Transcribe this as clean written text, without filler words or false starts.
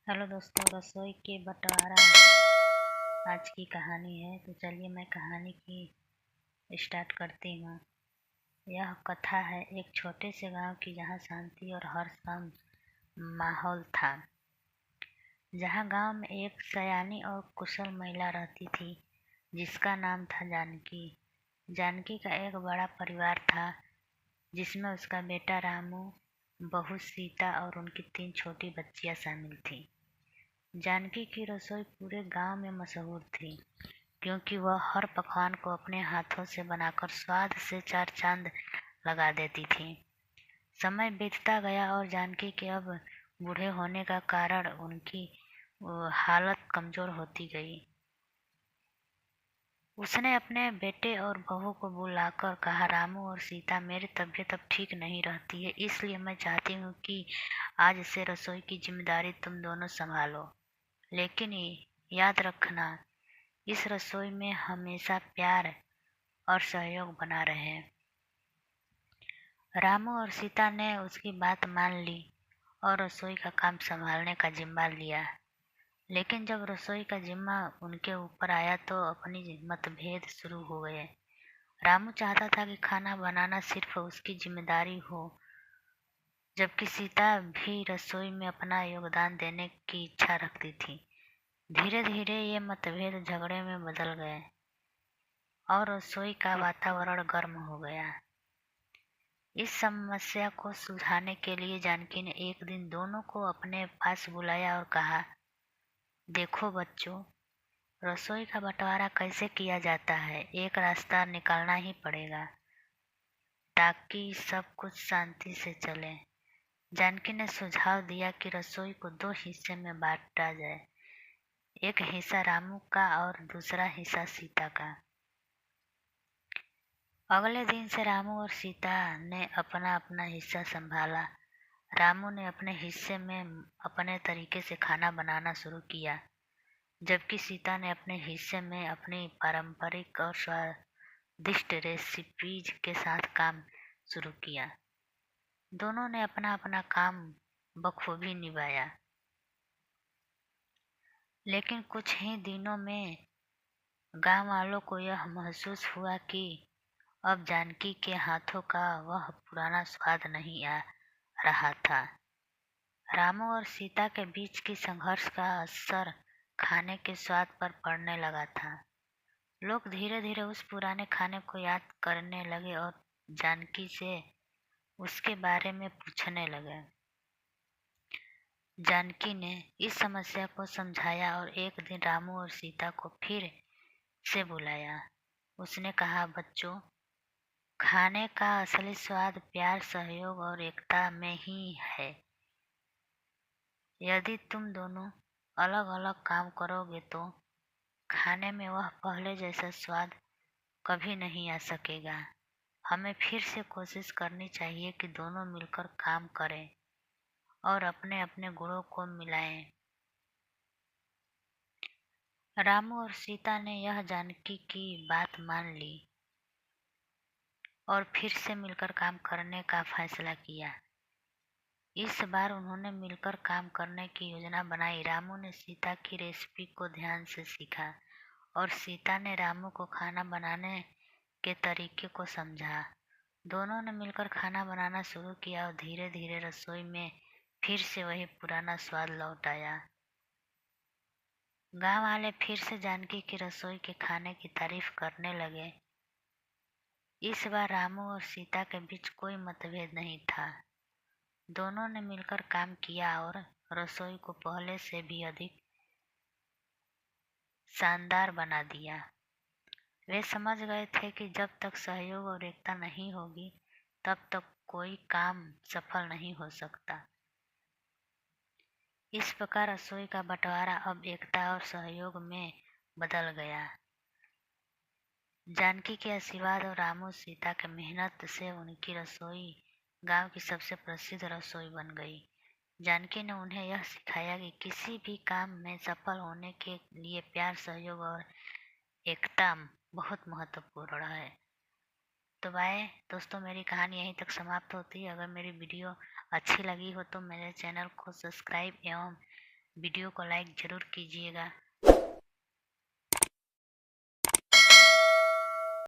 Hello दोस्तों, रसोई के बंटवारा आज की कहानी है। तो चलिए मैं कहानी की स्टार्ट करती हूँ। यह कथा है एक छोटे से गांव की, जहाँ शांति और हर्ष का माहौल था। जहाँ गांव में एक सयानी और कुशल महिला रहती थी, जिसका नाम था जानकी। जानकी का एक बड़ा परिवार था, जिसमें उसका बेटा रामू, बहू सीता और उनकी 3 छोटी बच्चियां शामिल थीं। जानकी की रसोई पूरे गांव में मशहूर थी, क्योंकि वह हर पकवान को अपने हाथों से बनाकर स्वाद से 4 चांद लगा देती थी। समय बीतता गया और जानकी के अब बूढ़े होने का कारण उनकी हालत कमजोर होती गई। उसने अपने बेटे और बहू को बुलाकर कहा, रामू और सीता, मेरी तबीयत अब ठीक नहीं रहती है, इसलिए मैं चाहती हूँ कि आज से रसोई की जिम्मेदारी तुम दोनों संभालो। लेकिन याद रखना, इस रसोई में हमेशा प्यार और सहयोग बना रहे। रामू और सीता ने उसकी बात मान ली और रसोई का काम संभालने का जिम्मा लिया। लेकिन जब रसोई का जिम्मा उनके ऊपर आया तो अपनी मतभेद शुरू हो गए। रामू चाहता था कि खाना बनाना सिर्फ उसकी जिम्मेदारी हो, जबकि सीता भी रसोई में अपना योगदान देने की इच्छा रखती थी। धीरे धीरे ये मतभेद झगड़े में बदल गए और रसोई का वातावरण गर्म हो गया। इस समस्या को सुलझाने के लिए जानकी ने एक दिन दोनों को अपने पास बुलाया और कहा, देखो बच्चों, रसोई का बंटवारा कैसे किया जाता है। एक रास्ता निकालना ही पड़ेगा, ताकि सब कुछ शांति से चले। जानकी ने सुझाव दिया कि रसोई को 2 हिस्से में बांटा जाए, एक हिस्सा रामू का और दूसरा हिस्सा सीता का। अगले दिन से रामू और सीता ने अपना अपना हिस्सा संभाला। रामू ने अपने हिस्से में अपने तरीके से खाना बनाना शुरू किया, जबकि सीता ने अपने हिस्से में अपनी पारंपरिक और स्वादिष्ट रेसिपीज के साथ काम शुरू किया। दोनों ने अपना अपना काम बखूबी निभाया। लेकिन कुछ ही दिनों में गांव वालों को यह महसूस हुआ कि अब जानकी के हाथों का वह पुराना स्वाद नहीं आ रहा था। रामू और सीता के बीच की संघर्ष का असर खाने के स्वाद पर पड़ने लगा था। लोग धीरे धीरे उस पुराने खाने को याद करने लगे और जानकी से उसके बारे में पूछने लगे। जानकी ने इस समस्या को समझाया और एक दिन रामू और सीता को फिर से बुलाया। उसने कहा, बच्चों, खाने का असली स्वाद प्यार, सहयोग और एकता में ही है। यदि तुम दोनों अलग अलग काम करोगे तो खाने में वह पहले जैसा स्वाद कभी नहीं आ सकेगा। हमें फिर से कोशिश करनी चाहिए कि दोनों मिलकर काम करें और अपने अपने गुणों को मिलाएं। रामू और सीता ने यह जानकी की बात मान ली और फिर से मिलकर काम करने का फैसला किया। इस बार उन्होंने मिलकर काम करने की योजना बनाई। रामू ने सीता की रेसिपी को ध्यान से सीखा और सीता ने रामू को खाना बनाने के तरीके को समझा। दोनों ने मिलकर खाना बनाना शुरू किया और धीरे धीरे रसोई में फिर से वही पुराना स्वाद लौट आया। गांव वाले फिर से जानकी की रसोई के खाने की तारीफ करने लगे। इस बार रामू और सीता के बीच कोई मतभेद नहीं था। दोनों ने मिलकर काम किया और रसोई को पहले से भी अधिक शानदार बना दिया। वे समझ गए थे कि जब तक सहयोग और एकता नहीं होगी, तब तक कोई काम सफल नहीं हो सकता। इस प्रकार रसोई का बंटवारा अब एकता और सहयोग में बदल गया। जानकी के आशीर्वाद और रामू सीता के मेहनत से उनकी रसोई गांव की सबसे प्रसिद्ध रसोई बन गई। जानकी ने उन्हें यह सिखाया कि किसी भी काम में सफल होने के लिए प्यार, सहयोग और एकता बहुत महत्वपूर्ण है। तो बाय दोस्तों, मेरी कहानी यहीं तक समाप्त होती है। अगर मेरी वीडियो अच्छी लगी हो तो मेरे चैनल को सब्सक्राइब एवं वीडियो को लाइक ज़रूर कीजिएगा।